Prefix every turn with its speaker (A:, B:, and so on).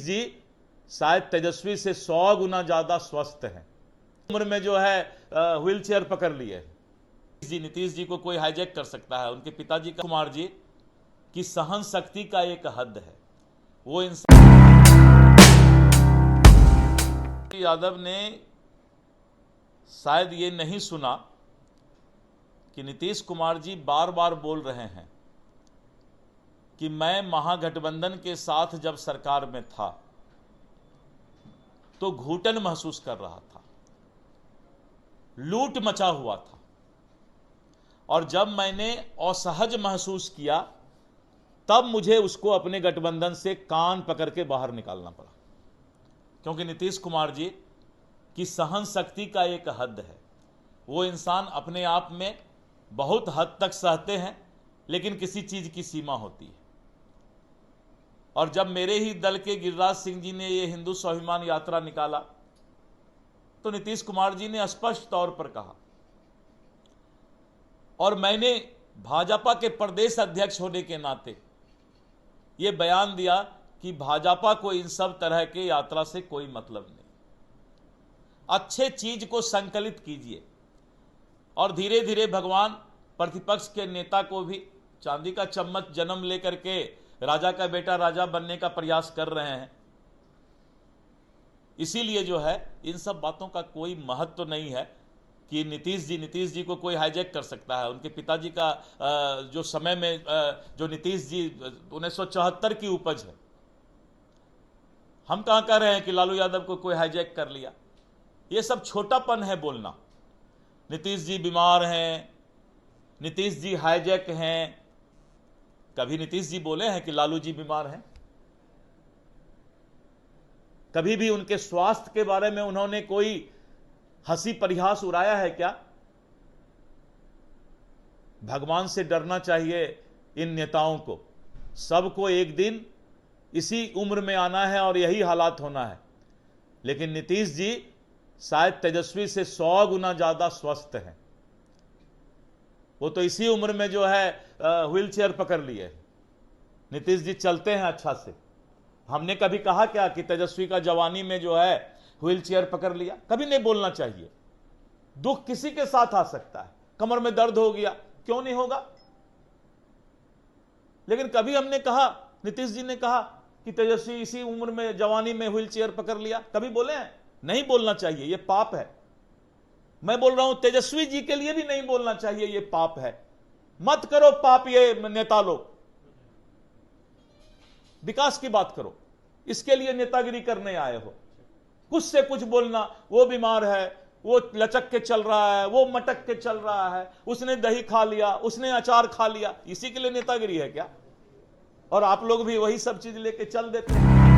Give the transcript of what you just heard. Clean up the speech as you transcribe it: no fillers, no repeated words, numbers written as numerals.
A: जी शायद तेजस्वी से 100 गुना ज्यादा स्वस्थ हैं। उम्र में जो है व्हील चेयर पकड़ लिए। नीतीश जी को कोई हाईजैक कर सकता है। उनके पिताजी कुमार जी की सहन शक्ति का एक हद है। वो इंसान यादव ने शायद ये नहीं सुना कि नीतीश कुमार जी बार बार बोल रहे हैं कि मैं महागठबंधन के साथ जब सरकार में था तो घुटन महसूस कर रहा था, लूट मचा हुआ था, और जब मैंने असहज महसूस किया तब मुझे उसको अपने गठबंधन से कान पकड़ के बाहर निकालना पड़ा। क्योंकि नीतीश कुमार जी की सहन शक्ति का एक हद है। वो इंसान अपने आप में बहुत हद तक सहते हैं, लेकिन किसी चीज की सीमा होती है। और जब मेरे ही दल के गिरिराज सिंह जी ने ये हिंदू स्वाभिमान यात्रा निकाला तो नीतीश कुमार जी ने स्पष्ट तौर पर कहा, और मैंने भाजपा के प्रदेश अध्यक्ष होने के नाते ये बयान दिया कि भाजपा को इन सब तरह के यात्रा से कोई मतलब नहीं। अच्छे चीज को संकलित कीजिए, और धीरे धीरे भगवान प्रतिपक्ष के नेता को भी चांदी का चम्मच जन्म लेकर के राजा का बेटा राजा बनने का प्रयास कर रहे हैं। इसीलिए जो है इन सब बातों का कोई महत्व तो नहीं है कि नीतीश जी को कोई हाईजैक कर सकता है। उनके पिताजी का जो समय में जो नीतीश जी 1974 की उपज है। हम कहां कह रहे हैं कि लालू यादव को कोई हाईजैक कर लिया। ये सब छोटापन है बोलना। नीतीश जी बीमार हैं, नीतीश जी हाईजैक हैं। कभी नीतीश जी बोले हैं कि लालू जी बीमार हैं? कभी भी उनके स्वास्थ्य के बारे में उन्होंने कोई हंसी परिहास उड़ाया है क्या? भगवान से डरना चाहिए इन नेताओं को। सबको एक दिन इसी उम्र में आना है और यही हालात होना है। लेकिन नीतीश जी शायद तेजस्वी से 100 गुना ज्यादा स्वस्थ हैं। वो तो इसी उम्र में जो है व्हील चेयर पकड़ लिए। नीतीश जी चलते हैं अच्छा से। हमने कभी कहा क्या कि तेजस्वी का जवानी में जो है व्हील चेयर पकड़ लिया? कभी नहीं बोलना चाहिए। दुख किसी के साथ आ सकता है। कमर में दर्द हो गया, क्यों नहीं होगा? लेकिन कभी हमने कहा, नीतीश जी ने कहा कि तेजस्वी इसी उम्र में जवानी में व्हील चेयर पकड़ लिया? कभी बोले हैं? नहीं बोलना चाहिए, यह पाप है। मैं बोल रहा हूं तेजस्वी जी के लिए भी नहीं बोलना चाहिए, यह पाप है। मत करो पाप ये नेता लोग। विकास की बात करो, इसके लिए नेतागिरी करने आए हो। कुछ से कुछ बोलना, वो बीमार है, वो लचक के चल रहा है, वो मटक के चल रहा है, उसने दही खा लिया, उसने अचार खा लिया, इसी के लिए नेतागिरी है क्या? और आप लोग भी वही सब चीज लेके चल देते हैं।